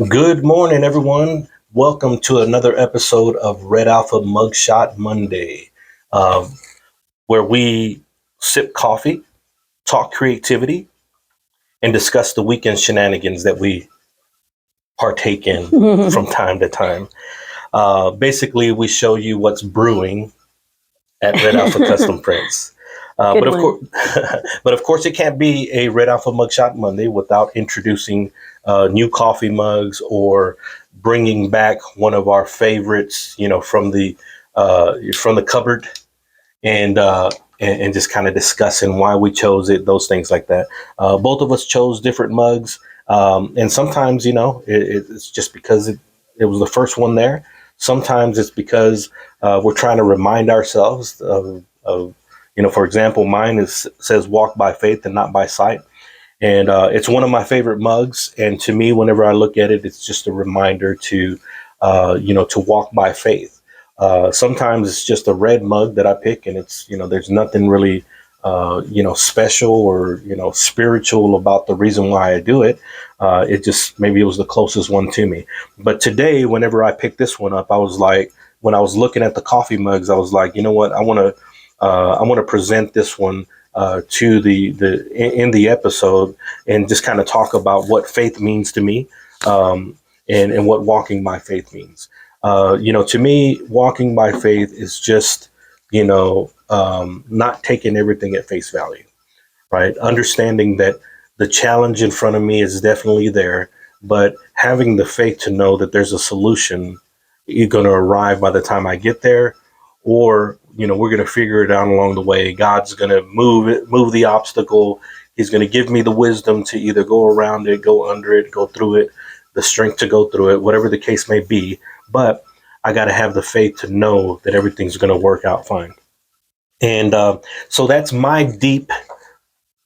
Good morning, everyone. Welcome to another episode of Red Alpha Mugshot Monday, um, where we sip coffee, talk creativity, and discuss the weekend shenanigans that we partake in from time to time. Basically, we show you what's brewing at Red Alpha Custom Prints. Good But of one. course, but of course, it can't be a Red Alpha Mugshot Monday without introducing new coffee mugs or bringing back one of our favorites, from the cupboard, and and just kind of discussing why we chose it, those things like that. Both of us chose different mugs, and sometimes it's just because it was the first one there. Sometimes it's because we're trying to remind ourselves of for example, mine says "Walk by faith and not by sight." And it's one of my favorite mugs. And to me, whenever I look at it, it's just a reminder to walk by faith. Sometimes it's just a red mug that I pick, and there's nothing really, special or spiritual about the reason why I do it. It just maybe it was the closest one to me. But today, whenever I picked this one up, I was like, when I was looking at the coffee mugs, I was like, you know what, I want to present this one to in the episode, and just kind of talk about what faith means to me, and what walking by faith means. To me, walking by faith is just not taking everything at face value, right? Understanding that the challenge in front of me is definitely there, but having the faith to know that there's a solution you're going to arrive by the time I get there, or we're going to figure it out along the way. God's going to move the obstacle. He's going to give me the wisdom to either go around it, go under it, go through it, the strength to go through it, whatever the case may be. But I got to have the faith to know that everything's going to work out fine. And so that's my deep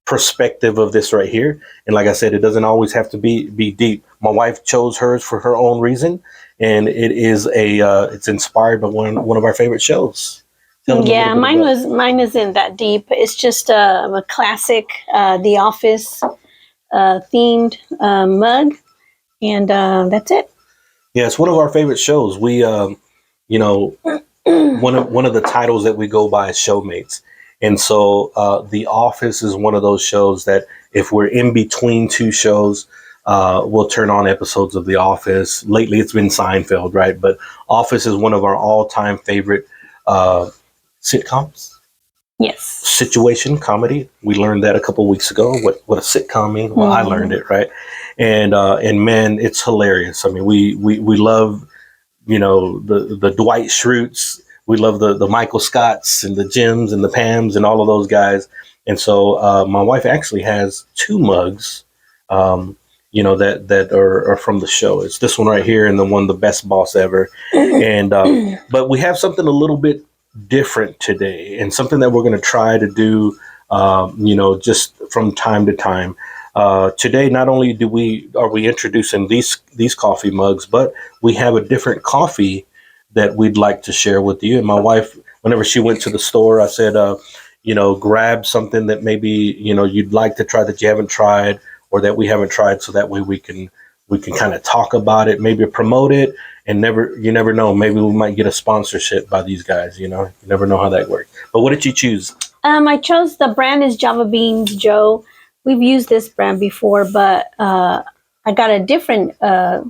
perspective of this right here. And like I said, it doesn't always have to be deep. My wife chose hers for her own reason, and it's inspired by one of our favorite shows. Yeah, mine isn't that deep. It's just a classic The Office themed mug, and that's it. Yeah, it's one of our favorite shows. We one of the titles that we go by is Showmates. And so The Office is one of those shows that if we're in between two shows, we'll turn on episodes of The Office. Lately, it's been Seinfeld, right? But Office is one of our all-time favorite sitcoms. Yes. Situation comedy. We learned that a couple weeks ago. What a sitcom means. Well, I learned it, right? And man, it's hilarious. I mean, we love the Dwight Schrutes. We love the Michael Scotts and the Jims and the Pams and all of those guys. And so my wife actually has two mugs, that are from the show. It's this one right here and the one, the best boss ever. And but we have something a little bit different today, and something that we're going to try to do, just from time to time. Today, not only are we introducing these coffee mugs, but we have a different coffee that we'd like to share with you. And my wife, whenever she went to the store, I said, grab something that maybe you'd like to try that you haven't tried, or that we haven't tried, so that way we can kind of talk about it, maybe promote it, and you never know, maybe we might get a sponsorship by these guys. You never know how that works. But what did you choose? I chose the brand is Java Beans Joe. We've used this brand before, but I got a different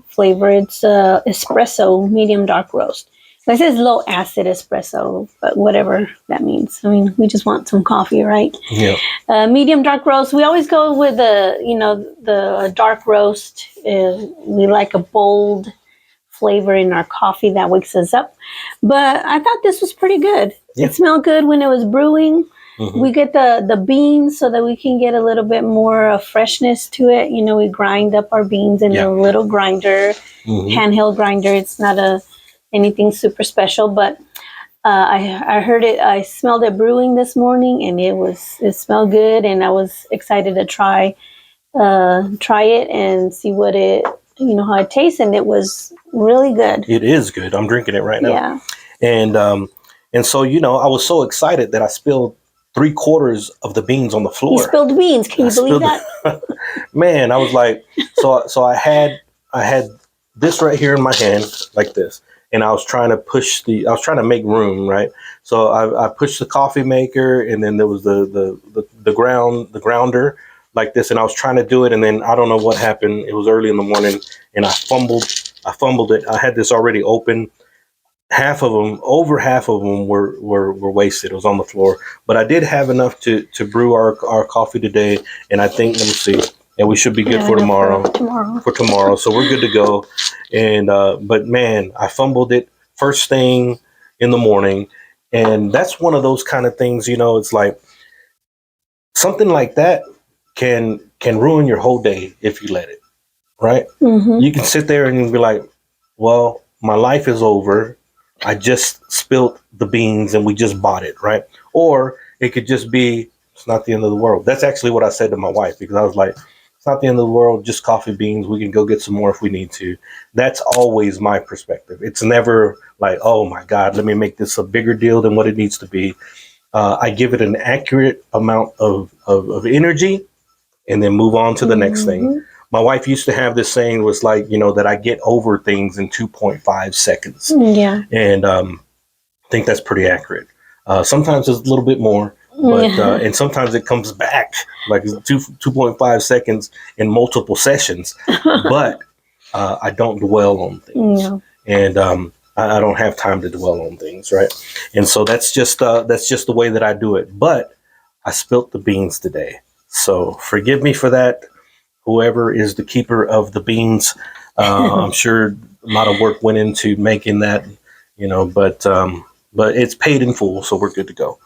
flavor. It's espresso medium dark roast. It says low acid espresso, but whatever that means. I mean, we just want some coffee, right? Yeah. Medium dark roast. We always go with the dark roast. We like a bold flavor in our coffee that wakes us up. But I thought this was pretty good. Yeah. It smelled good when it was brewing. Mm-hmm. We get the beans so that we can get a little bit more freshness to it. We grind up our beans in a little grinder, handheld grinder. It's not anything super special, but I heard it. I smelled it brewing this morning, and it smelled good, and I was excited to try it and see what how it tastes, and it was really good. It is good. I'm drinking it right now. Yeah. And so I was so excited that I spilled 3/4 of the beans on the floor. You spilled beans. Can you believe that? Man, I was like, so I had this right here in my hand like this, and I was trying to make room, right? So I pushed the coffee maker, and then there was the grounder like this, and I was trying to do it, and then I don't know what happened. It was early in the morning, and I fumbled it. I had this already open. Over half of them were wasted. It was on the floor, but I did have enough to brew our coffee today, and I think, let me see, and we should be good for tomorrow. For tomorrow, so we're good to go. And but man, I fumbled it first thing in the morning, and that's one of those kind of things. It's like something like that can ruin your whole day if you let it. Right? Mm-hmm. You can sit there and be like, well, my life is over. I just spilt the beans and we just bought it, right? Or it could just be, it's not the end of the world. That's actually what I said to my wife, because I was like, it's not the end of the world, just coffee beans. We can go get some more if we need to. That's always my perspective. It's never like, oh my God, let me make this a bigger deal than what it needs to be. I give it an accurate amount of energy and then move on to the next thing. My wife used to have this saying, was like, that I get over things in 2.5 seconds. Yeah. And I think that's pretty accurate. Sometimes it's a little bit more, but and sometimes it comes back like 2.5 seconds in multiple sessions. But I don't dwell on things. Yeah. And I don't have time to dwell on things, right? And so that's just the way that I do it. But I spilt the beans today. So forgive me for that. Whoever is the keeper of the beans, I'm sure a lot of work went into making that, but it's paid in full, so we're good to go.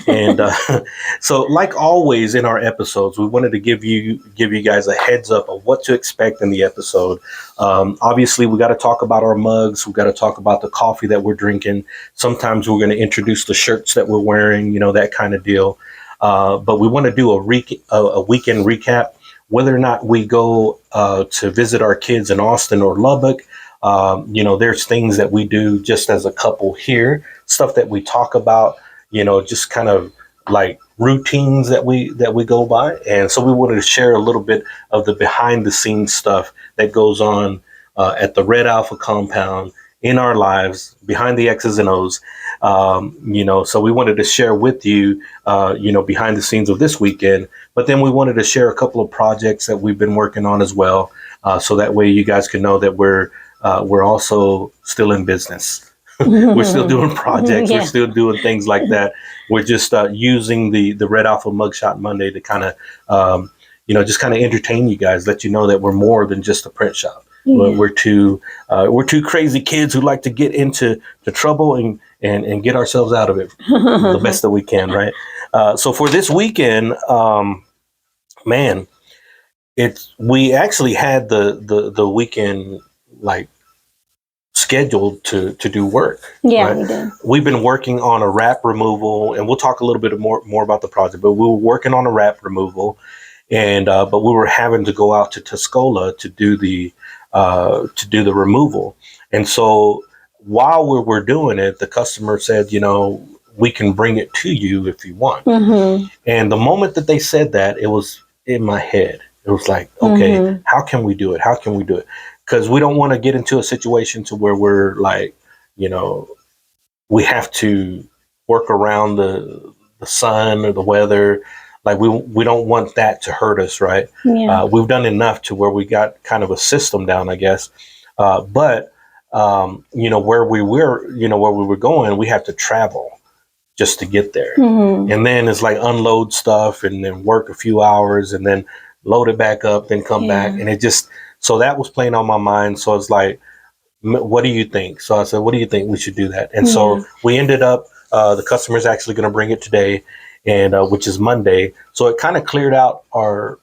And so, like always in our episodes, we wanted to give you guys a heads up of what to expect in the episode. Obviously, we got to talk about our mugs. We got to talk about the coffee that we're drinking. Sometimes we're going to introduce the shirts that we're wearing, that kind of deal. But we want to do a weekend recap. Whether or not we go to visit our kids in Austin or Lubbock, there's things that we do just as a couple here, stuff that we talk about, just kind of like routines that we go by. And so we wanted to share a little bit of the behind the scenes stuff that goes on at the Red Alpha compound in our lives, behind the X's and O's. So we wanted to share with you, behind the scenes of this weekend. But then we wanted to share a couple of projects that we've been working on as well, so that way you guys can know that we're also still in business. We're still doing projects. We're still doing things like that. We're just using the Red Alpha Mugshot Monday to kind of, just kind of entertain you guys, let you know that we're more than just a print shop. Yeah. We're two crazy kids who like to get into the trouble and get ourselves out of it the best that we can, right? So for this weekend, man, we actually had the weekend like scheduled to do work. Yeah, right? We did. We've been working on a wrap removal, and we'll talk a little bit more about the project. But we were working on a wrap removal, and but we were having to go out to Tuscola to do the removal. And so while we were doing it, the customer said, we can bring it to you if you want. Mm-hmm. And the moment that they said that, it was in my head. It was like, okay, how can we do it? How can we do it? Because we don't want to get into a situation to where we're like, we have to work around the sun or the weather. Like we don't want that to hurt us, right? Yeah. We've done enough to where we got kind of a system down, I guess. But where we were going, we have to travel just to get there. Mm-hmm. And then it's like unload stuff and then work a few hours and then load it back up, then come back. And it just, so that was playing on my mind. So it's like, what do you think? So I said, what do you think we should do that? And so we ended up, the customer's actually going to bring it today, and which is Monday. So it kind of cleared out our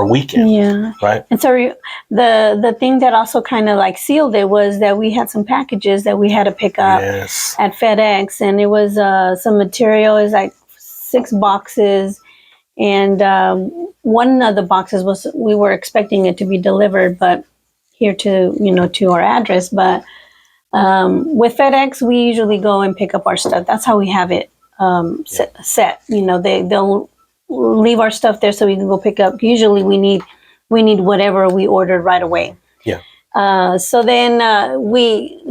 weekend. Yeah. Right. And so the thing that also kind of like sealed it was that we had some packages that we had to pick up at FedEx, and it was some material. It was like 6 boxes, and one of the boxes was, we were expecting it to be delivered, but here to our address. But with FedEx, we usually go and pick up our stuff. That's how we have it set. They'll leave our stuff there so we can go pick up. Usually we need whatever we ordered right away. Yeah. So then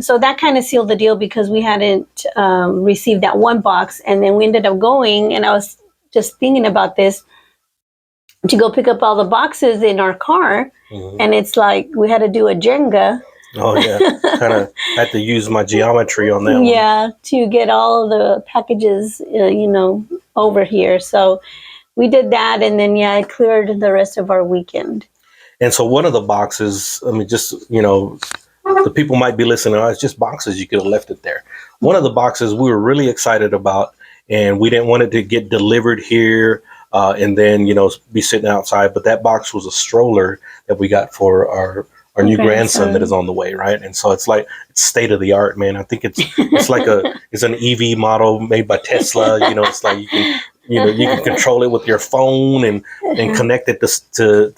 so that kind of sealed the deal because we hadn't received that one box, and then we ended up going, and I was just thinking about this, to go pick up all the boxes in our car, and it's like we had to do a Jenga. Oh yeah, kind of had to use my geometry on that one. Yeah, to get all the packages, over here. So we did that, and then I cleared the rest of our weekend. And so one of the boxes, I mean, just, the people might be listening, it's just boxes, you could have left it there. One of the boxes we were really excited about, and we didn't want it to get delivered here and then, be sitting outside. But that box was a stroller that we got for our new grandson that is on the way, right? And so it's state of the art, man. I think it's like it's an EV model made by Tesla. It's like you can control it with your phone and connect it to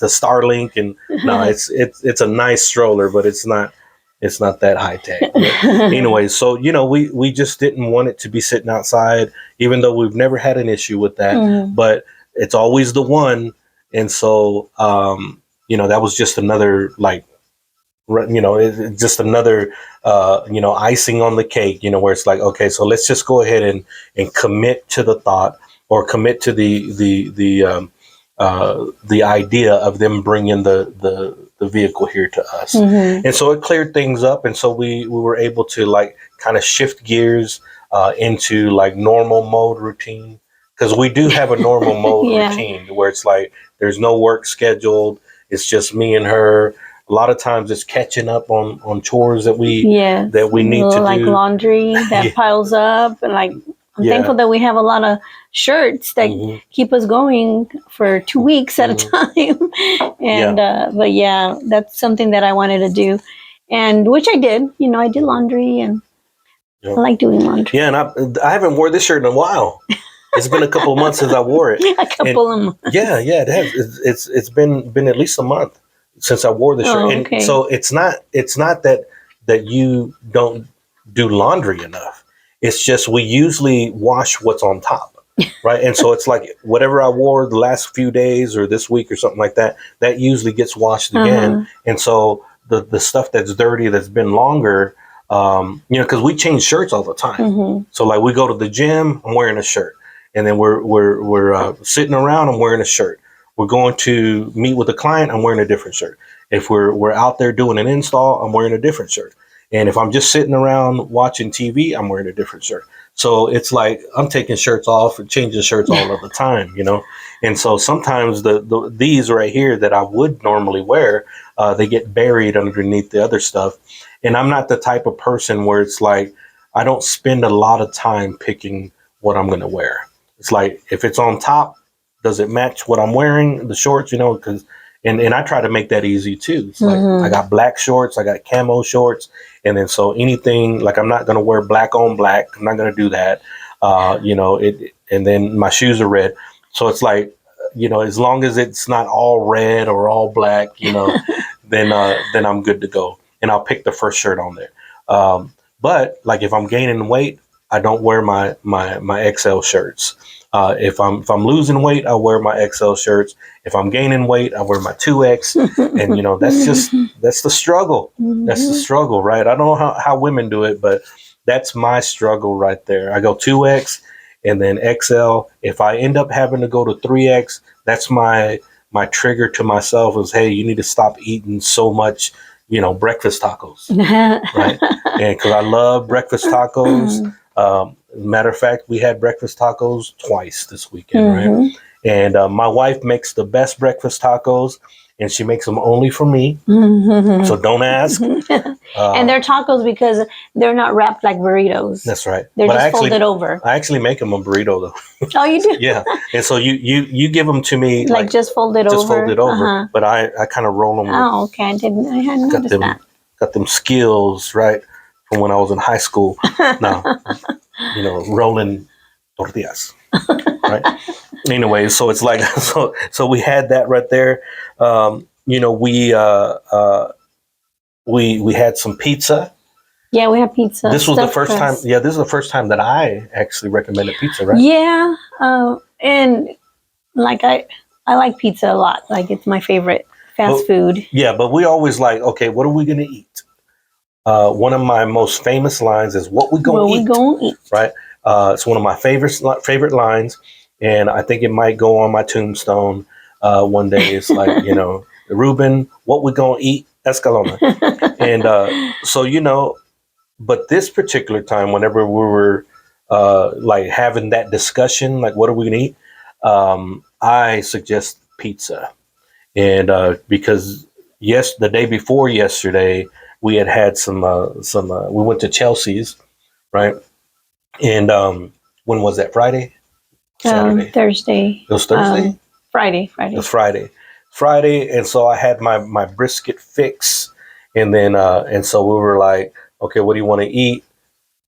Starlink. And no, it's a nice stroller, but it's not that high tech. Anyway, so we just didn't want it to be sitting outside, even though we've never had an issue with that. But it's always the one, and so that was just another just another icing on the cake. Where it's like, okay, so let's just go ahead and commit to the thought, or commit to the idea of them bringing the vehicle here to us. And so it cleared things up, and so we were able to kind of shift gears into normal mode routine, because we do have a normal mode routine where it's like there's no work scheduled. It's just me and her. A lot of times it's catching up on chores that we need to do, like laundry that piles up, and I'm thankful that we have a lot of shirts that keep us going for 2 weeks at a time. And but that's something that I wanted to do, and which I did. I did laundry, and I like doing laundry. Yeah, and I haven't wore this shirt in a while. It's been a couple of months since I wore it. A couple of months. Yeah, it has. It's been at least a month since I wore the shirt. Okay. And so it's not that you don't do laundry enough. It's just we usually wash what's on top, right? And so it's like whatever I wore the last few days or this week or something like that, that usually gets washed again. And so the stuff that's dirty, that's been longer, because we change shirts all the time. So we go to the gym, I'm wearing a shirt, and then we're sitting around, I'm wearing a shirt. We're going to meet with a client, I'm wearing a different shirt. If we're out there doing an install, I'm wearing a different shirt. And if I'm just sitting around watching TV, I'm wearing a different shirt. So it's like I'm taking shirts off and changing shirts all of the time, And so sometimes these right here that I would normally wear, they get buried underneath the other stuff. And I'm not the type of person where it's like I don't spend a lot of time picking what I'm going to wear. It's like if it's on top, does it match what I'm wearing, the shorts, because and I try to make that easy too. It's like I got black shorts, I got camo shorts, and then so anything, I'm not going to wear black on black. I'm not going to do that. And then my shoes are red. So it's like, as long as it's not all red or all black, then I'm good to go. And I'll pick the first shirt on there. But if I'm gaining weight, I don't wear my XL shirts. If I'm losing weight, I wear my XL shirts. If I'm gaining weight, I wear my 2X. And that's the struggle. That's the struggle, right? I don't know how women do it, but that's my struggle right there. I go 2X and then XL. If I end up having to go to 3X, that's my trigger to myself is, hey, you need to stop eating so much, breakfast tacos, right? And because I love breakfast tacos. Matter of fact, we had breakfast tacos twice this weekend, right? And my wife makes the best breakfast tacos, and she makes them only for me. So don't ask. And they're tacos because they're not wrapped like burritos. That's right. They're just folded over. I actually make them a burrito though. Oh, you do? Yeah. And so you give them to me just folded over. Just folded over. But I kind of roll them. Oh, okay. I hadn't noticed that. Got them skills, right, from when I was in high school. Now, rolling tortillas, right? Anyway, so it's like so we had that right there. We had some pizza. Yeah, we had pizza. This was the first time. Yeah, this is the first time that I actually recommended pizza, right? Yeah, and I like pizza a lot. It's my favorite fast food. Yeah, but we always like, okay, what are we gonna eat? One of my most famous lines is "What we gonna eat?" Right? It's one of my favorite lines, and I think it might go on my tombstone one day. It's like, Ruben, what we gonna eat? Escalona. And so, but this particular time, whenever we were like having that discussion, like what are we gonna eat? I suggest pizza, and because the day before yesterday, we had some. We went to Chelsea's, right? And when was that? Friday, Saturday, Thursday. It was Thursday. Friday. It was Friday, and so I had my brisket fix, and then and so we were like, okay, what do you want to eat?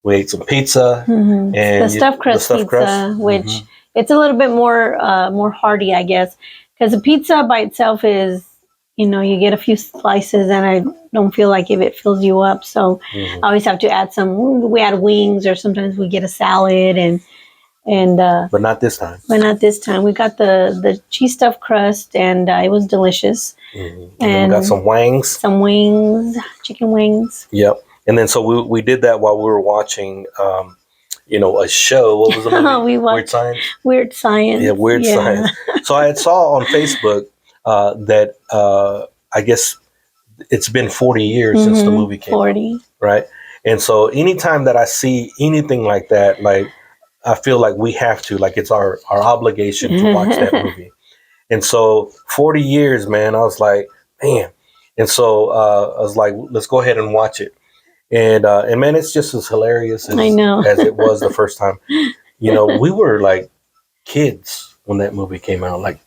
We ate some pizza and the stuffed crust pizza, which it's a little bit more hearty, I guess, because the pizza by itself is, you get a few slices, and I don't feel like if it fills you up. So I always have to add some. We add wings, or sometimes we get a salad, and but not this time. We got the cheese stuffed crust, and it was delicious. And we got some wings, chicken wings. Yep. And then so we did that while we were watching, a show. What was the movie? We watched Weird Science. Weird Science. Yeah, Weird Science. So I saw on Facebook that I guess it's been 40 years since the movie came 40. out, right? And so anytime that I see anything like that, like I feel like we have to, like it's our obligation to watch that movie. And so 40 years, man, I was like, man. And so I was like, let's go ahead and watch it. And man, it's just as hilarious as it was the first time. We were like kids when that movie came out, like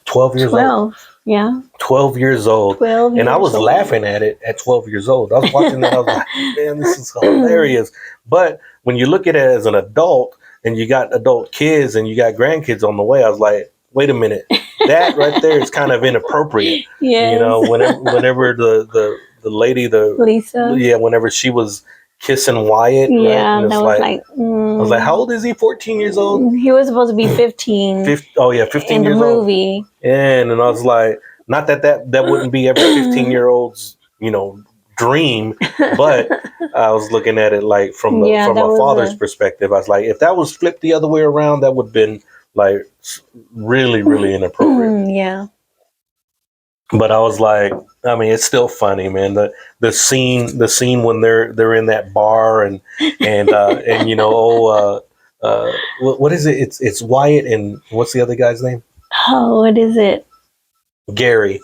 12 years old. Yeah. 12 years old. And I was laughing at it at 12 years old. I was watching that. I was like, man, this is hilarious. But when you look at it as an adult and you got adult kids and you got grandkids on the way, I was like, wait a minute. That right there is kind of inappropriate. Yes. Whenever the lady, Lisa. Yeah, whenever she was kissing Wyatt. Yeah, right? that was like. I was like, how old is he? 14 years old? He was supposed to be 15. 15 years old. In the movie. And I was like, not that wouldn't be every 15-year-old's, dream, but I was looking at it like from a father's perspective. I was like, if that was flipped the other way around, that would have been like really, really inappropriate. Yeah. But I was like, I mean, it's still funny, man. The scene when they're in that bar and what is it? It's Wyatt and what's the other guy's name? Oh, what is it? Gary.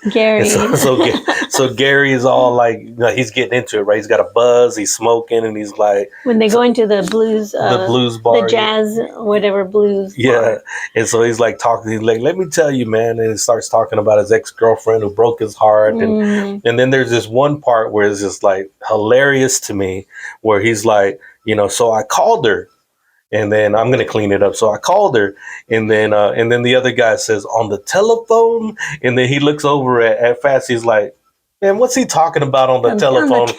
So Gary is all like, he's getting into it, right? He's got a buzz, he's smoking, and he's like, when they go into the blues bar, the jazz, whatever blues bar. And so he's like talking, he's like, let me tell you, man, and he starts talking about his ex-girlfriend who broke his heart, and then there's this one part where it's just like hilarious to me, where he's like, so I called her. And then I'm going to clean it up. So I called her, and then the other guy says, on the telephone. And then he looks over at Fast. He's like, man, what's he talking about on the telephone?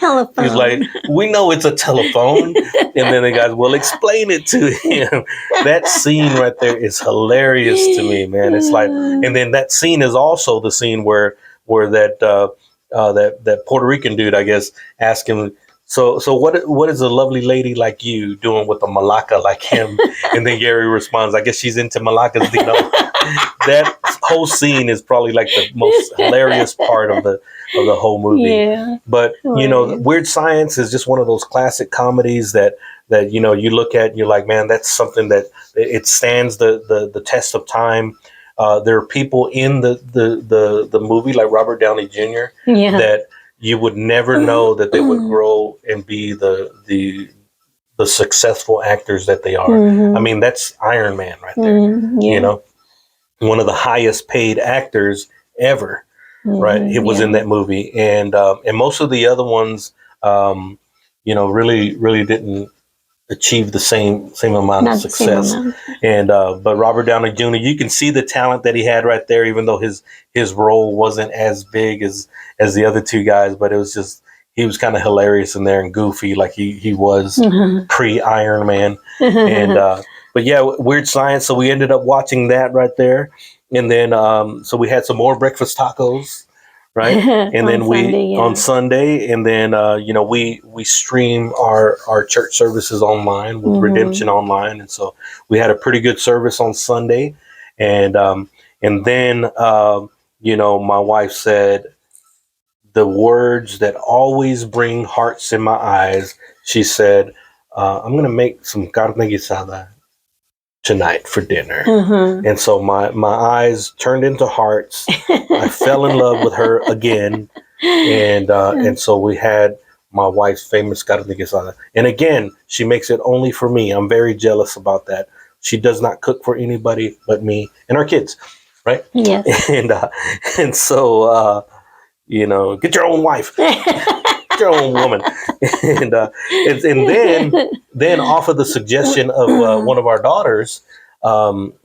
He's like, we know it's a telephone. And then the guys, well, explain it to him. That scene right there is hilarious to me, man. It's like, and then that scene is also the scene where that Puerto Rican dude, I guess, asked him, So what is a lovely lady like you doing with a malacca like him? And then Gary responds, I guess she's into malacas. That whole scene is probably like the most hilarious part of the whole movie. Yeah. But Weird Science is just one of those classic comedies that you look at and you're like, man, that's something that it stands the test of time. There are people in the movie like Robert Downey Jr. that you would never know that they would grow and be the successful actors that they are. I mean, that's Iron Man right there. One of the highest paid actors ever, right? It was in that movie, and most of the other ones, really, really didn't achieve the same amount of success. And but Robert Downey Jr., you can see the talent that he had right there, even though his role wasn't as big as the other two guys, but it was just, he was kind of hilarious in there and goofy like he was pre-Iron Man. And but yeah, Weird Science. So we ended up watching that right there, and then so we had some more breakfast tacos, right? And then on Sunday, Sunday, and then we stream our church services online with Redemption Online, and so we had a pretty good service on Sunday, and then my wife said the words that always bring hearts in my eyes. She said, "I'm going to make some carne guisada tonight for dinner." And so my eyes turned into hearts. I fell in love with her again, and so we had my wife's famous carne guisada. And again, she makes it only for me. I'm very jealous about that. She does not cook for anybody but me and our kids, right? Yes. And so get your own wife. Your own woman. and then off of the suggestion of one of our daughters,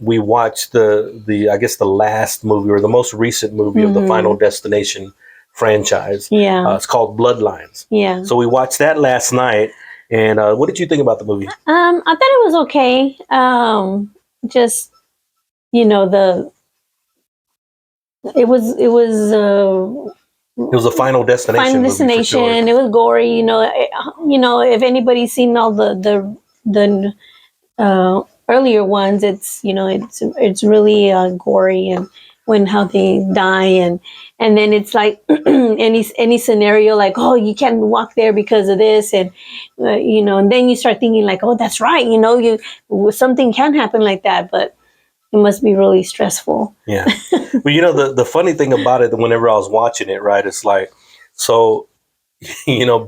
we watched the I guess the last movie or the most recent movie of the Final Destination franchise. Yeah. It's called Bloodlines. Yeah. So we watched that last night. And what did you think about the movie? I thought it was okay. Just it was a Final Destination. Final Destination. Sure. It was gory. If anybody's seen all the earlier ones, it's really gory, and how they die, and then it's like any scenario like, oh, you can't walk there because of this, and and then you start thinking like, oh, that's right, something can happen like that, but it must be really stressful. Yeah. Well, the funny thing about it, whenever I was watching it, right, it's like, so,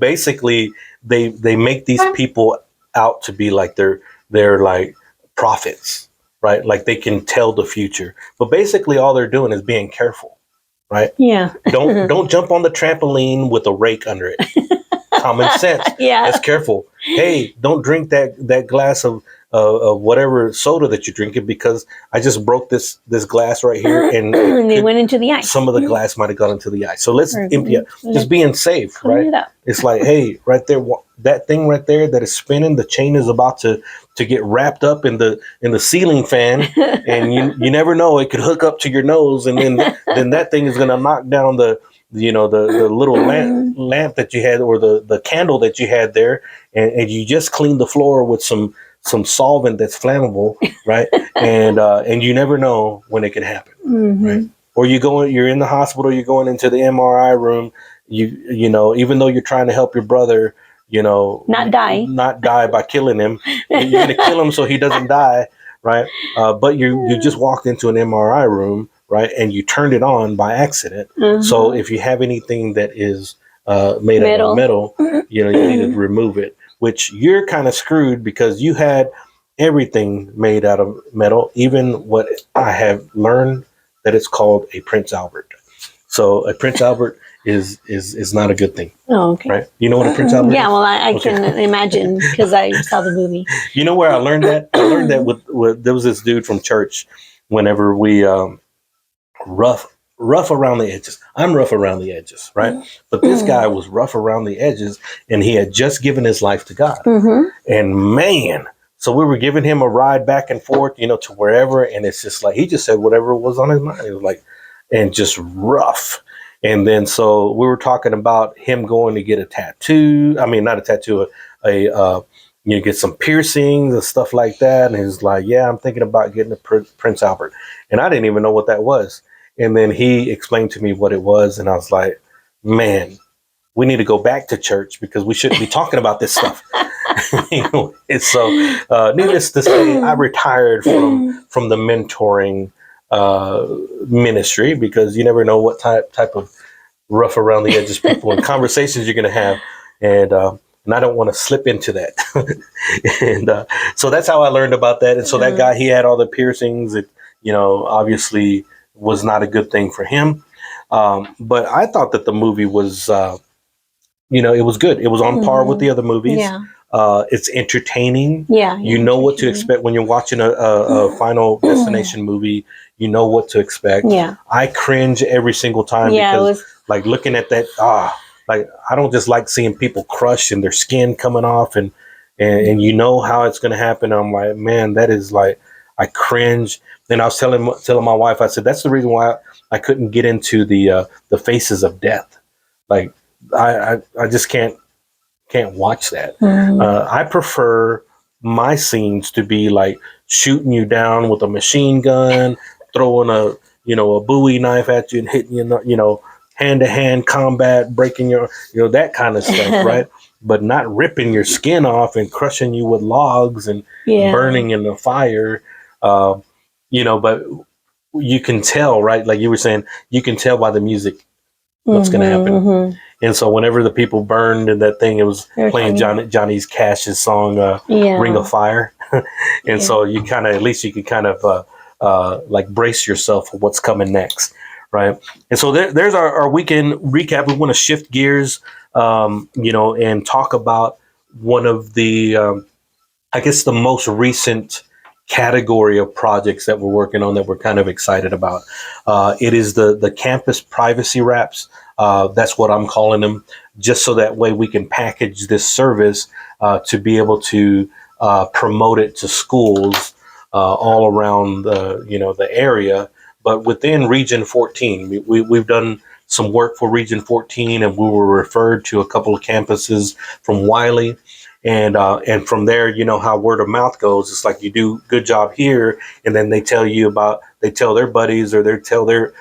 basically they make these people out to be like they're like prophets, right? Like they can tell the future, but basically all they're doing is being careful, right? Yeah. Don't jump on the trampoline with a rake under it. Common sense. Yeah. That's careful. Hey, don't drink that glass of whatever soda that you're drinking, because I just broke this glass right here, and they went into the ice. Some of the glass might have gone into the ice. So let's empty it. Just being safe, right? It's like, hey, right there, that thing right there that is spinning, the chain is about to get wrapped up in the ceiling fan, and you never know, it could hook up to your nose, and then that thing is gonna knock down the little lamp that you had, or the candle that you had there, and you just cleaned the floor with some solvent that's flammable, right? And you never know when it can happen, right? Or you're in the hospital, you're going into the MRI room, even though you're trying to help your brother, not die by killing him, you're going to kill him so he doesn't die, right? But you just walked into an MRI room, right? And you turned it on by accident. So if you have anything that is made out of metal, you need to remove it, which you're kind of screwed because you had everything made out of metal, even what I have learned that it's called a Prince Albert. So a Prince Albert is not a good thing. Oh, okay. Right? You know what a Prince Albert is? Yeah, well, I can imagine because I saw the movie. You know where I learned that? I learned that with there was this dude from church. Whenever we rough around the edges. I'm rough around the edges, right? But this guy was rough around the edges, and he had just given his life to God. And man, so we were giving him a ride back and forth, to wherever, and it's just like he just said whatever was on his mind. It was like, and just rough. And then so we were talking about him going to get a tattoo. I mean, not a tattoo, get some piercings and stuff like that. And he was like, yeah, I'm thinking about getting a Prince Albert. And I didn't even know what that was. And then he explained to me what it was. And I was like, man, we need to go back to church because we shouldn't be talking about this stuff. And so needless to say, I retired from the mentoring ministry because you never know what type of rough around the edges people and conversations you're going to have. And I don't want to slip into that. And so that's how I learned about that. And so that guy, he had all the piercings. It, obviously was not a good thing for him. But I thought that the movie was, it was good. It was on par with the other movies. Yeah. It's entertaining. Yeah. You know what to expect when you're watching a Final Destination movie. You know what to expect. Yeah. I cringe every single time because like looking at that, like I don't just like seeing people crush and their skin coming off and you know how it's going to happen. I'm like, man, that is like, I cringe. And I was telling my wife, I said, that's the reason why I couldn't get into the Faces of Death. Like I just can't watch that. I prefer my scenes to be like shooting you down with a machine gun, throwing a Bowie knife at you and hitting you, hand to hand combat, breaking your, that kind of stuff, right? But not ripping your skin off and crushing you with logs and burning in the fire. Uh, but you can tell, right? Like you were saying, you can tell by the music what's going to happen. And so whenever the people burned in that thing, it was playing Johnny's Cash's song, Ring of Fire. And so you kind of, at least you can kind of like brace yourself for what's coming next. Right. And so there's our weekend recap. We want to shift gears, and talk about one of the, I guess, the most recent category of projects that we're working on that we're kind of excited about. It is the campus privacy wraps. That's what I'm calling them, just so that way we can package this service to be able to promote it to schools all around the area. But within Region 14, we've done some work for Region 14, and we were referred to a couple of campuses from Wiley. And from there, you know how word of mouth goes. It's like you do good job here, and then they tell their buddies, or they tell their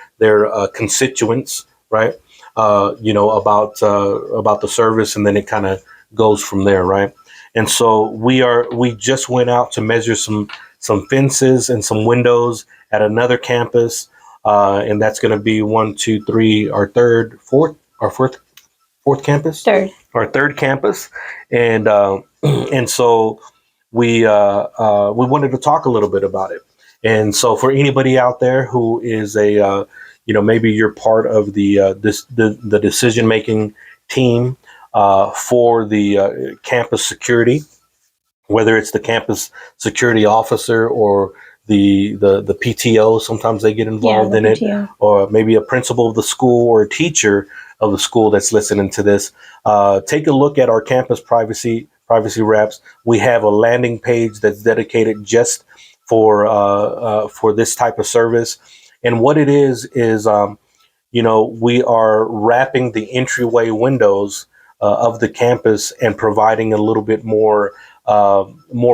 constituents, right? About the service, and then it kind of goes from there, right? And so we just went out to measure some fences and some windows at another campus, and that's going to be 1, 2, 3, our fourth campus, our third campus, and so we wanted to talk a little bit about it. And so for anybody out there who is maybe you're part of the decision making team for the campus security, whether it's the campus security officer or the PTO, sometimes they get involved in PTO. It, or maybe a principal of the school or a teacher of the school that's listening to this. Take a look at our campus privacy wraps. We have a landing page that's dedicated just for this type of service. And what it is we are wrapping the entryway windows of the campus and providing a little bit more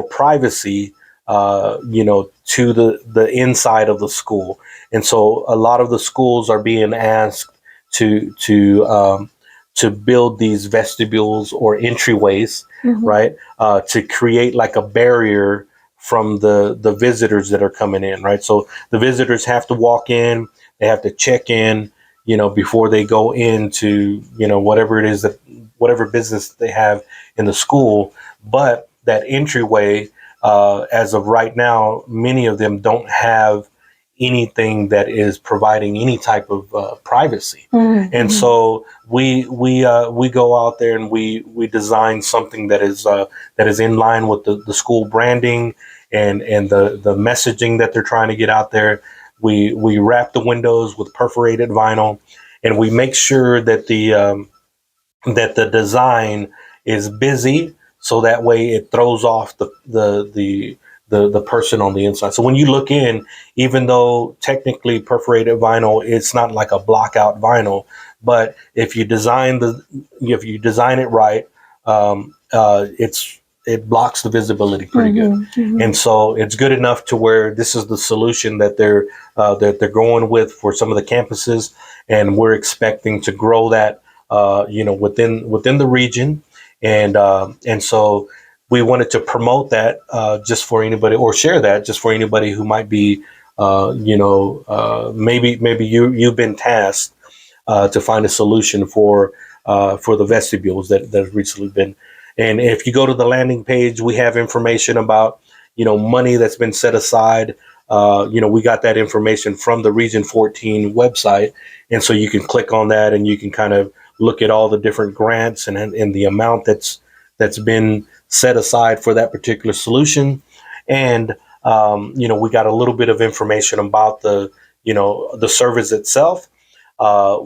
privacy, to the inside of the school. And so a lot of the schools are being asked to build these vestibules or entryways, right? To create like a barrier from the visitors that are coming in, right? So the visitors have to walk in, they have to check in, before they go into, whatever it is whatever business they have in the school. But that entryway, as of right now, many of them don't have anything that is providing any type of privacy. And so we go out there and we design something that is in line with the school branding and the messaging that they're trying to get out there. We wrap the windows with perforated vinyl, and we make sure that the design is busy, so that way it throws off the person on the inside. So when you look in, even though technically perforated vinyl, it's not like a block out vinyl, but if you design it right, it blocks the visibility pretty good. And so it's good enough to where this is the solution that they're going with for some of the campuses, and we're expecting to grow that within the region. And so we wanted to promote that just for anybody, or share that just for anybody who might be maybe you've been tasked to find a solution for the vestibules that have recently been. And if you go to the landing page, we have information about, money that's been set aside. We got that information from the Region 14 website. And so you can click on that and you can kind of look at all the different grants and the amount that's been set aside for that particular solution. And, we got a little bit of information about the service itself.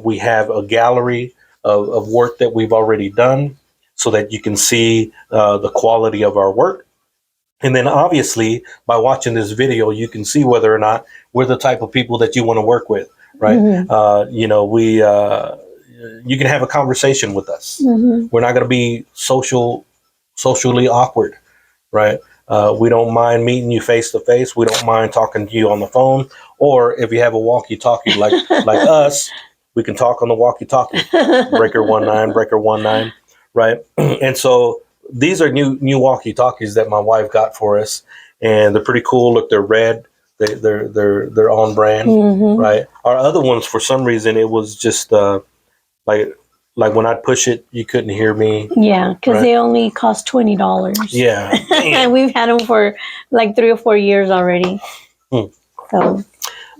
We have a gallery of work that we've already done, so that you can see the quality of our work. And then obviously by watching this video, you can see whether or not we're the type of people that you want to work with, right? You know, you can have a conversation with us. We're not going to be socially awkward, right? We don't mind meeting you face to face. We don't mind talking to you on the phone, or if you have a walkie-talkie like us, we can talk on the walkie-talkie. Breaker 19, breaker 19, right? And so these are new walkie-talkies that my wife got for us, and they're pretty cool. Look, they're red. They're on brand, right? Our other ones, for some reason, it was just like when I push it, you couldn't hear me. Yeah, because they only cost $20. Yeah, and we've had them for like 3 or 4 years already. So,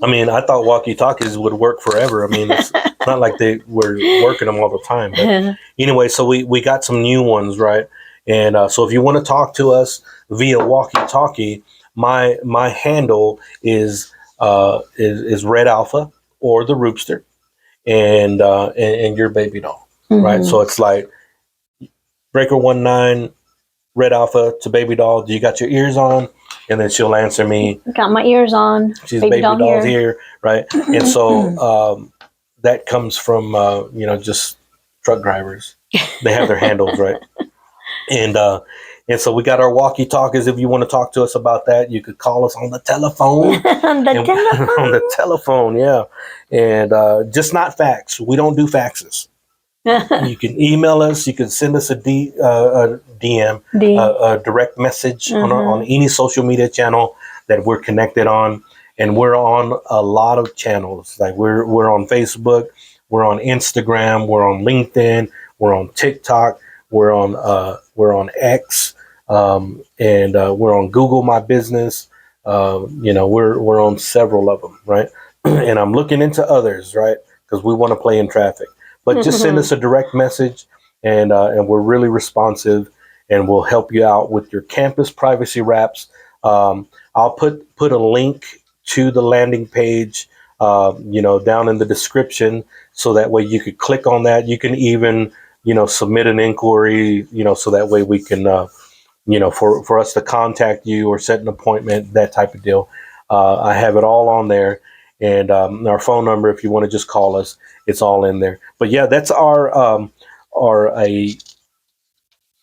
I mean, I thought walkie-talkies would work forever. I mean, it's not like they were working them all the time. But anyway, so we got some new ones, right? And so if you want to talk to us via walkie-talkie, my handle is Red Alpha or the Roopster, and your baby doll, right? So it's like breaker 19, Red Alpha to baby doll. Do you got your ears on? And then she'll answer me. Got my ears on. She's baby doll's here, right? And so that comes from just truck drivers. They have their handles, right? And so we got our walkie-talkies. If you want to talk to us about that, you could call us on the telephone. On the telephone, yeah. And just not fax. We don't do faxes. You can email us. You can send us a DM, a direct message on any social media channel that we're connected on. And we're on a lot of channels. Like we're on Facebook, we're on Instagram, we're on LinkedIn, we're on TikTok, we're on X, and we're on Google My Business. We're on several of them, right? And I'm looking into others, right? Because we want to play in traffic. But just send us a direct message, and we're really responsive, and we'll help you out with your campus privacy wraps. I'll put a link to the landing page, down in the description, so that way you could click on that. You can even, submit an inquiry, so that way we can, for us to contact you or set an appointment, that type of deal. I have it all on there. And our phone number, if you want to just call us, it's all in there. But yeah, that's one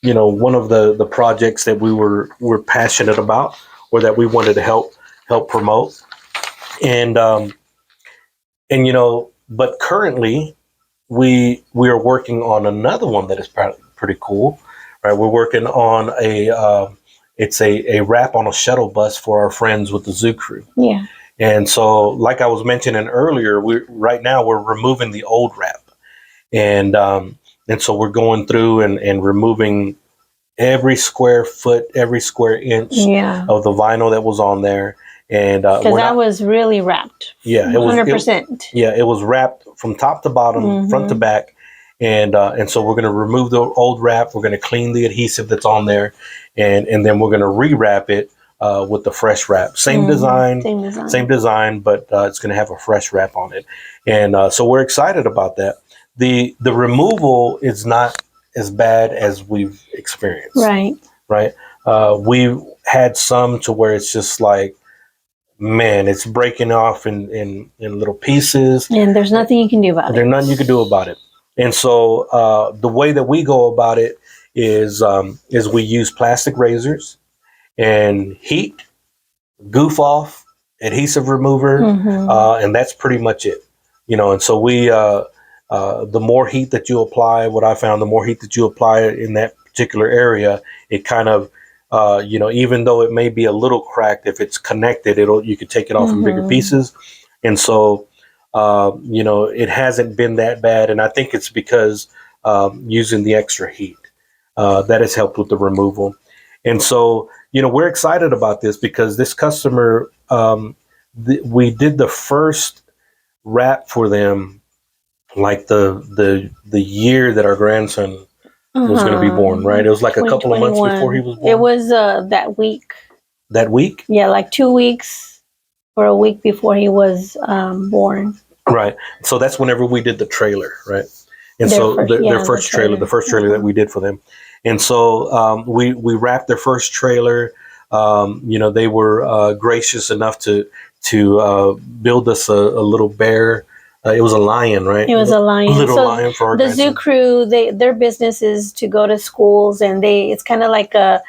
of the projects that we're passionate about, or that we wanted to help promote. And but currently we are working on another one that is pretty cool, right? We're working on it's a wrap on a shuttle bus for our friends with the zoo crew. Yeah. And so, like I was mentioning earlier, right now we're removing the old wrap, and so we're going through and removing every square foot, every square inch of the vinyl that was on there, and because that was really wrapped. Yeah, it was 100%. It was wrapped from top to bottom, front to back, and so we're going to remove the old wrap. We're going to clean the adhesive that's on there, and then we're going to rewrap it. With the fresh wrap, same design, but it's going to have a fresh wrap on it, and so we're excited about that. The removal is not as bad as we've experienced. Right. We've had some to where it's just like, man, it's breaking off in little pieces, and there's nothing you can do about it. There's nothing you can do about it. And so the way that we go about it is we use plastic razors and heat, goof off, adhesive remover, and that's pretty much it. And so we, the more heat that you apply, what I found, the more heat that you apply in that particular area, it kind of, even though it may be a little cracked, if it's connected, you could take it off in bigger pieces. And so, it hasn't been that bad. And I think it's because using the extra heat that has helped with the removal. And so, we're excited about this because this customer, we did the first wrap for them, like the year that our grandson was going to be born, right? It was like a couple of months before he was born. It was that week. That week? Yeah, like 2 weeks or a week before he was born. Right. So that's whenever we did the trailer, right? And their first trailer, the first trailer that we did for them. And so we wrapped their first trailer. they were gracious enough to build us a little bear. It was a lion, right? It was a lion. Little So lion for our the grandson. zoo crew, their business is to go to schools, and it's kind of like a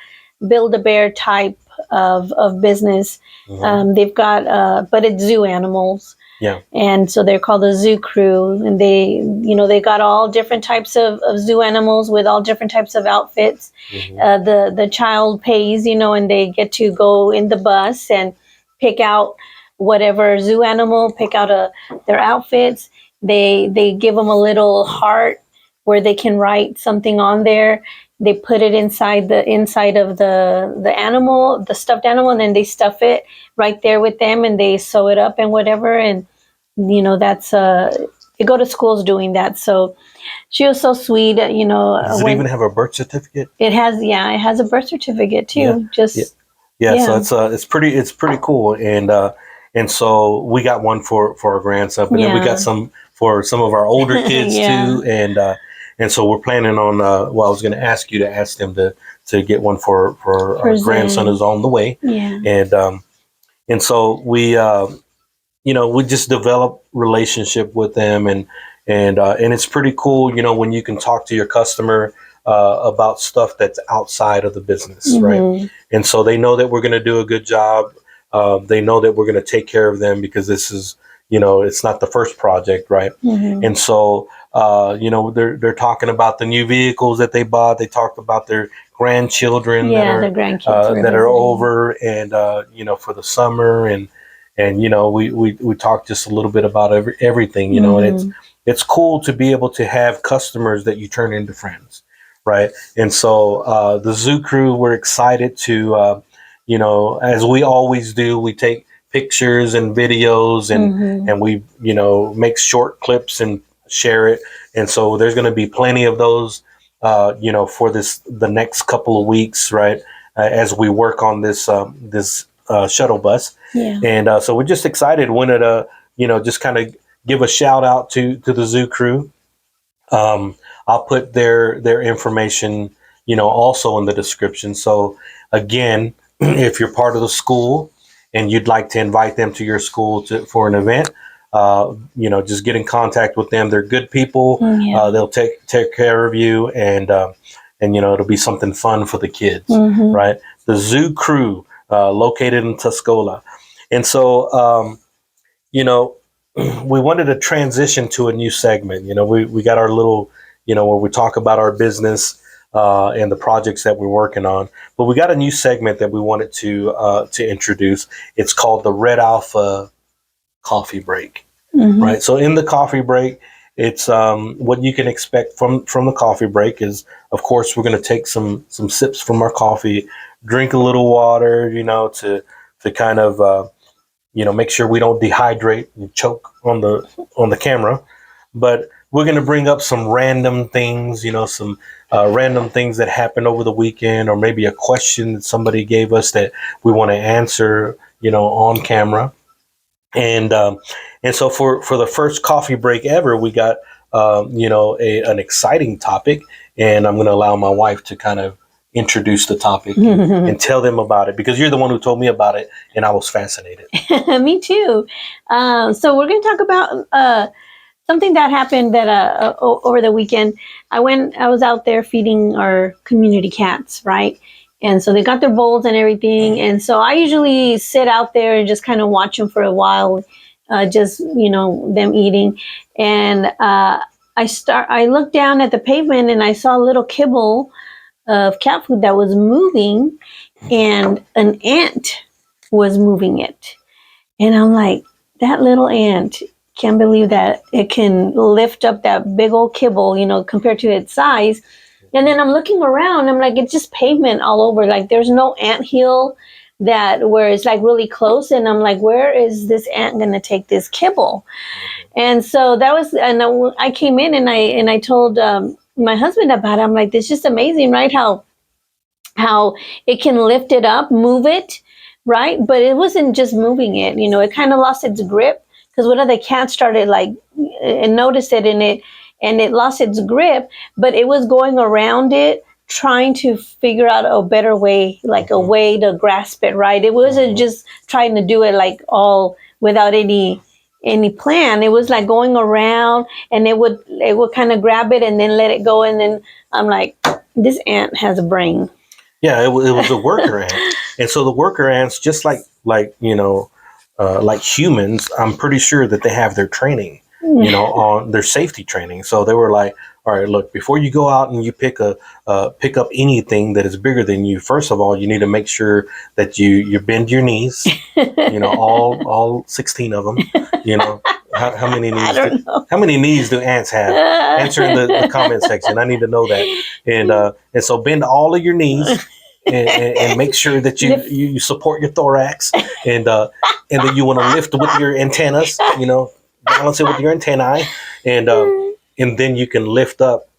Build-A-Bear type of business. They've got, but it's zoo animals. Yeah. And so they're called the zoo crew, and they got all different types of zoo animals with all different types of outfits. The child pays, and they get to go in the bus and pick out whatever zoo animal, pick out their outfits. They give them a little heart where they can write something on there. They put it inside of the animal, the stuffed animal, and then they stuff it right there with them, and they sew it up and whatever. And that's they go to schools doing that. So she was so sweet. Does it even have a birth certificate? It has, it has a birth certificate too. So it's pretty cool. And so we got one for our grandson, but then we got some for some of our older kids too. And so we're planning on. I was going to ask you to ask them to get one for our grandson who's on the way. Yeah. And so we we just develop relationship with them, and it's pretty cool. When you can talk to your customer about stuff that's outside of the business, right? And so they know that we're going to do a good job. They know that we're going to take care of them because this is, it's not the first project, right? And so, they're talking about the new vehicles that they bought. They talked about their grandchildren that are over, and for the summer, and we talked just a little bit about everything, and it's cool to be able to have customers that you turn into friends, right? And so the zoo crew, we're excited to. As we always do, we take pictures and videos and we, make short clips and share it. And so there's going to be plenty of those, for the next couple of weeks, right? As we work on this shuttle bus. Yeah. And so we're just excited. Wanted to, just kind of give a shout out to the zoo crew. I'll put their information, also in the description. So again, if you're part of the school and you'd like to invite them to your school for an event, just get in contact with them. They're good people. They'll take care of you, and it'll be something fun for the kids, right? The zoo crew, located in Tuscola. And so, we wanted to transition to a new segment. We got our little, where we talk about our business, and the projects that we're working on. But we got a new segment that we wanted to introduce. It's called the Red Alpha Coffee Break, right? So in the coffee break, it's what you can expect from the coffee break is, of course, we're going to take some sips from our coffee, drink a little water, to kind of make sure we don't dehydrate and choke on the camera. But we're going to bring up some random things, some random things that happened over the weekend, or maybe a question that somebody gave us that we want to answer, on camera. And so for the first coffee break ever, we got, an exciting topic. And I'm going to allow my wife to kind of introduce the topic and tell them about it, because you're the one who told me about it and I was fascinated. Me too. So we're going to talk about something that happened that over the weekend. I was out there feeding our community cats, right? And so they got their bowls and everything. And so I usually sit out there and just kind of watch them for a while, just, them eating. And I looked down at the pavement and I saw a little kibble of cat food that was moving, and an ant was moving it. And I'm like, that little ant, can't believe that it can lift up that big old kibble, compared to its size. And then I'm looking around, I'm like, it's just pavement all over. Like, there's no anthill where it's like really close. And I'm like, where is this ant going to take this kibble? And so and I came in and I told my husband about it. I'm like, this is just amazing, right? How it can lift it up, move it, right? But it wasn't just moving it, it kind of lost its grip, because one of the cats started and noticed it in it, and it lost its grip, but it was going around it trying to figure out a better way, like a way to grasp it, right? It wasn't just trying to do it like all without any plan. It was like going around, and it would kind of grab it and then let it go, and then I'm like, this ant has a brain. Yeah, it was a worker ant, and so the worker ants, just like like humans, I'm pretty sure that they have their training, on their safety training. So they were like, all right, look, before you go out and you pick up anything that is bigger than you, first of all, you need to make sure that you bend your knees, all 16 of them, how many knees? How many knees do ants have? Answer in the comment section. I need to know that. And so bend all of your knees and make sure that you support your thorax, and then you want to lift with your antennas, balance it with your antennae, and then you can lift up,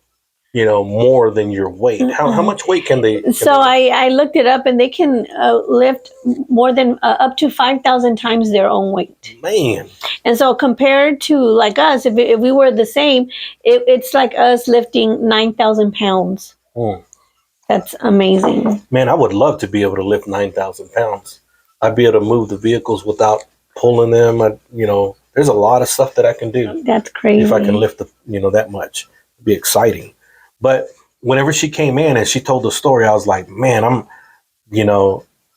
more than your weight. How much weight can they? I looked it up, and they can lift more than up to 5,000 times their own weight. Man. And so compared to like us, if we were the same, it's like us lifting 9,000 pounds. That's amazing. Man, I would love to be able to lift 9,000 pounds. I'd be able to move the vehicles without pulling them. There's a lot of stuff that I can do. That's crazy. If I can lift that much, it'd be exciting. But whenever she came in and she told the story, I was like, man,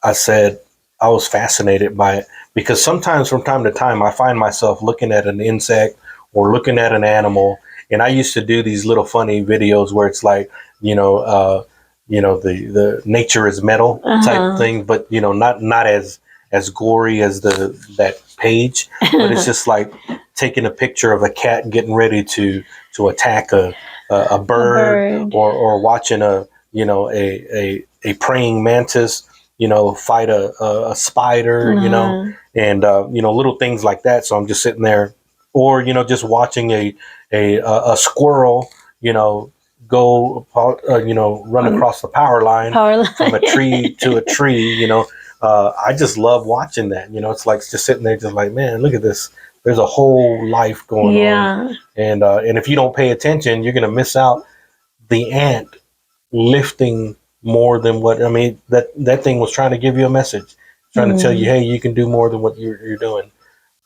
I said I was fascinated by it, because sometimes from time to time I find myself looking at an insect or looking at an animal, and I used to do these little funny videos where it's like, the nature is metal type thing, but not as gory as that page, but it's just like taking a picture of a cat getting ready to attack a bird, or watching a praying mantis, fight a spider, and little things like that. So I'm just sitting there, or just watching a squirrel, go run across the power line from a tree to a tree. I just love watching that. It's like just sitting there, just like, man, look at this. There's a whole life going on, and if you don't pay attention, you're gonna miss out the ant lifting more than what that thing was trying to give you a message, trying to tell you, hey, you can do more than what you're doing,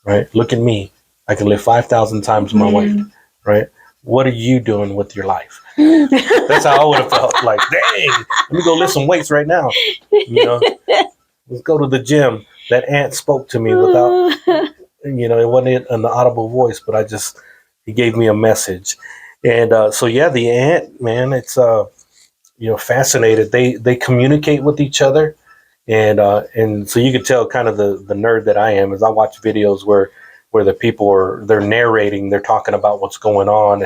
right? Look at me, I can lift 5,000 times my weight, right? What are you doing with your life? That's how I would have felt. Like, dang, let me go lift some weights right now. Let's go to the gym. That ant spoke to me without, it wasn't an audible voice, but he gave me a message. And the ant, man, it's fascinated. They communicate with each other, and so you could tell kind of the nerd that I am, as I watch videos where the people they're narrating, they're talking about what's going on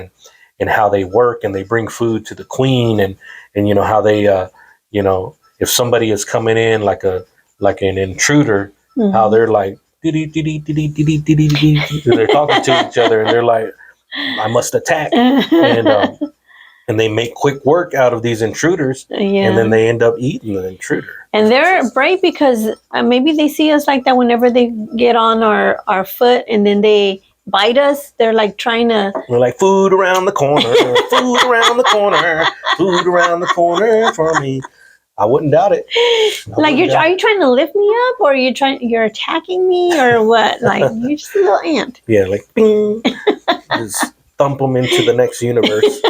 and how they work, and they bring food to the queen, and how they if somebody is coming in like an intruder, how they're like they're talking to each other, and they're like, I must attack, and they make quick work out of these intruders, and then they end up eating the intruder. And they're brave because maybe they see us like that whenever they get on our foot, and then they bite us. They're like trying to... We're like, food around the corner, food around the corner, food around the corner for me. I wouldn't doubt it. Are you trying to lift me up, or you're attacking me, or what? Like, you're just a little ant. Yeah, like, bing. Just thump them into the next universe.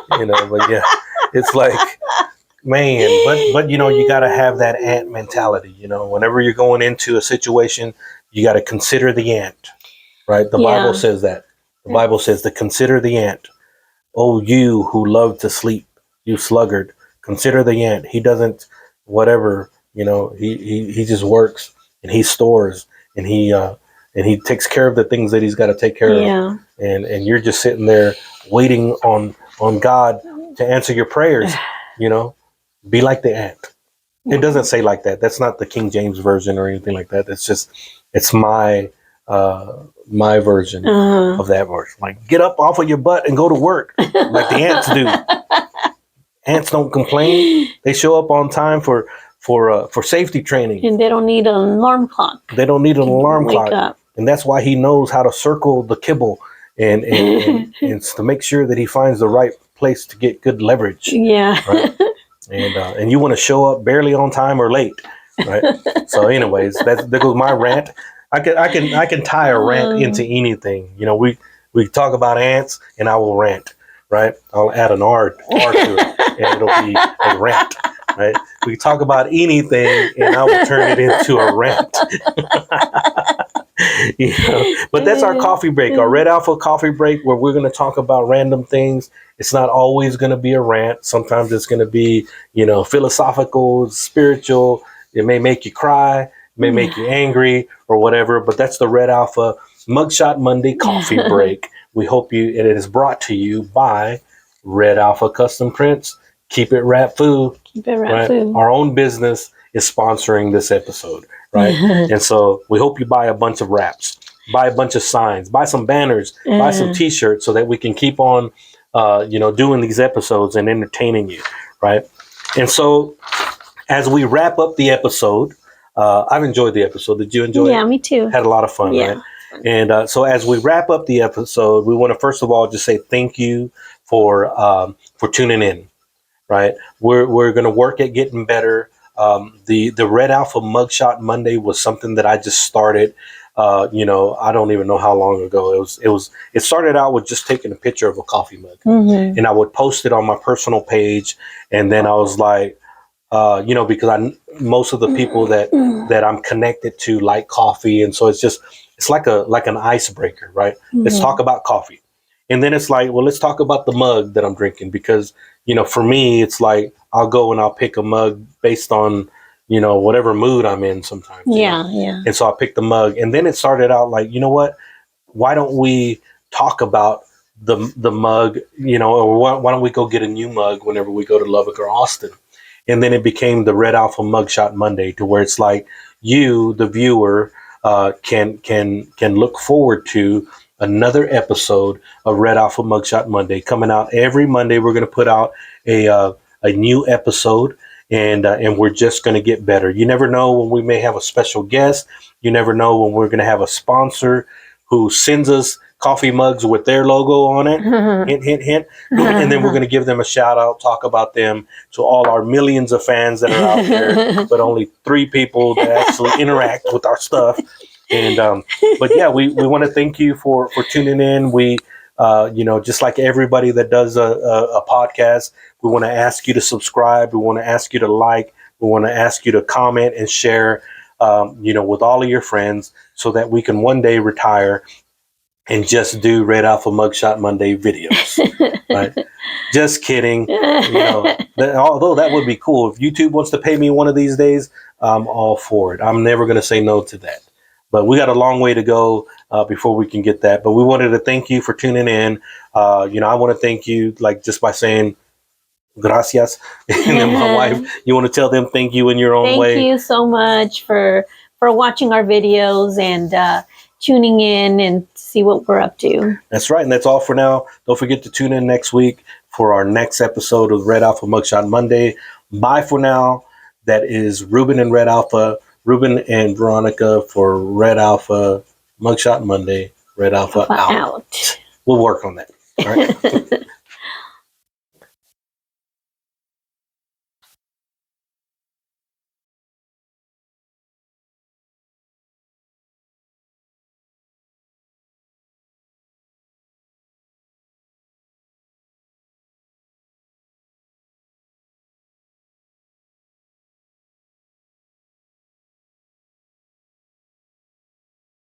But yeah, it's like, man, but you got to have that ant mentality. Whenever you're going into a situation, you got to consider the ant, right? The Bible says that. The Bible says to consider the ant. Oh, you who love to sleep, you sluggard, consider the ant. He doesn't, whatever, he just works, and he stores, and he takes care of the things that he's got to take care of. And you're just sitting there waiting on God to answer your prayers. Be like the ant. It doesn't say like that. That's not the King James version or anything like that. It's my version of that verse. Like, get up off of your butt and go to work, like the ants do. Ants don't complain. They show up on time for safety training, and they don't need an alarm clock. They don't need an alarm Wake clock, up. And that's why he knows how to circle the kibble and to make sure that he finds the right place to get good leverage. Yeah. Right? and you want to show up barely on time or late, right? So, anyways, that goes my rant. I can tie a rant into anything. You know, we talk about ants, and I will rant, right? I'll add an R to it, and it'll be a rant, right? We talk about anything, and I will turn it into a rant. You know, but that's our coffee break, our Red Alpha coffee break, where we're going to talk about random things. It's not always going to be a rant. Sometimes it's going to be, you know, philosophical, spiritual. It may make you cry, it may make you angry or whatever, but that's the Red Alpha Mugshot Monday coffee break. We hope it is brought to you by Red Alpha Custom Prints. Keep it rap food. Keep it rap right? food. Our own business is sponsoring this episode, right? And so we hope you buy a bunch of wraps, buy a bunch of signs, buy some banners, buy some T-shirts, so that we can keep on, doing these episodes and entertaining you, right? And so as we wrap up the episode, I've enjoyed the episode. Did you enjoy it? Yeah, me too. Had a lot of fun, right? And so as we wrap up the episode, we want to first of all just say thank you for tuning in. Right, we're going to work at getting better. The Red Alpha Mugshot Monday was something that I just started. I don't even know how long ago. It started out with just taking a picture of a coffee mug, and I would post it on my personal page, and then I was like, because most of the people that I'm connected to like coffee, and so it's like an icebreaker, right? Let's talk about coffee. And then it's like, well, let's talk about the mug that I'm drinking, because, for me, it's like I'll go and I'll pick a mug based on, whatever mood I'm in sometimes. Yeah. And so I picked the mug, and then it started out like, you know what? Why don't we talk about the mug, or why don't we go get a new mug whenever we go to Lubbock or Austin? And then it became the Red Alpha Mugshot Monday, to where it's like you, the viewer, can look forward to another episode of Red Alpha Mugshot Monday coming out every Monday. We're going to put out a new episode, and we're just going to get better. You never know when we may have a special guest. You never know when we're going to have a sponsor who sends us coffee mugs with their logo on it. Hint, hint, hint. And then we're going to give them a shout out, talk about them to all our millions of fans that are out there, but only 3 people that actually interact with our stuff. And but yeah, we want to thank you for tuning in. We just like everybody that does a podcast, we want to ask you to subscribe. We want to ask you to like. We want to ask you to comment and share, with all of your friends, so that we can one day retire and just do Red Alpha Mugshot Monday videos. Right? Just kidding. Although that would be cool. If YouTube wants to pay me one of these days, I'm all for it. I'm never going to say no to that. But we got a long way to go before we can get that. But we wanted to thank you for tuning in. I want to thank you, just by saying gracias. And then my wife, you want to tell them thank you in your own way. Thank you so much for watching our videos and tuning in and see what we're up to. That's right. And that's all for now. Don't forget to tune in next week for our next episode of Red Alpha Mugshot Monday. Bye for now. That is Ruben and Red Alpha. Ruben and Veronica for Red Alpha Mugshot Monday. Red Alpha out. We'll work on that. All right.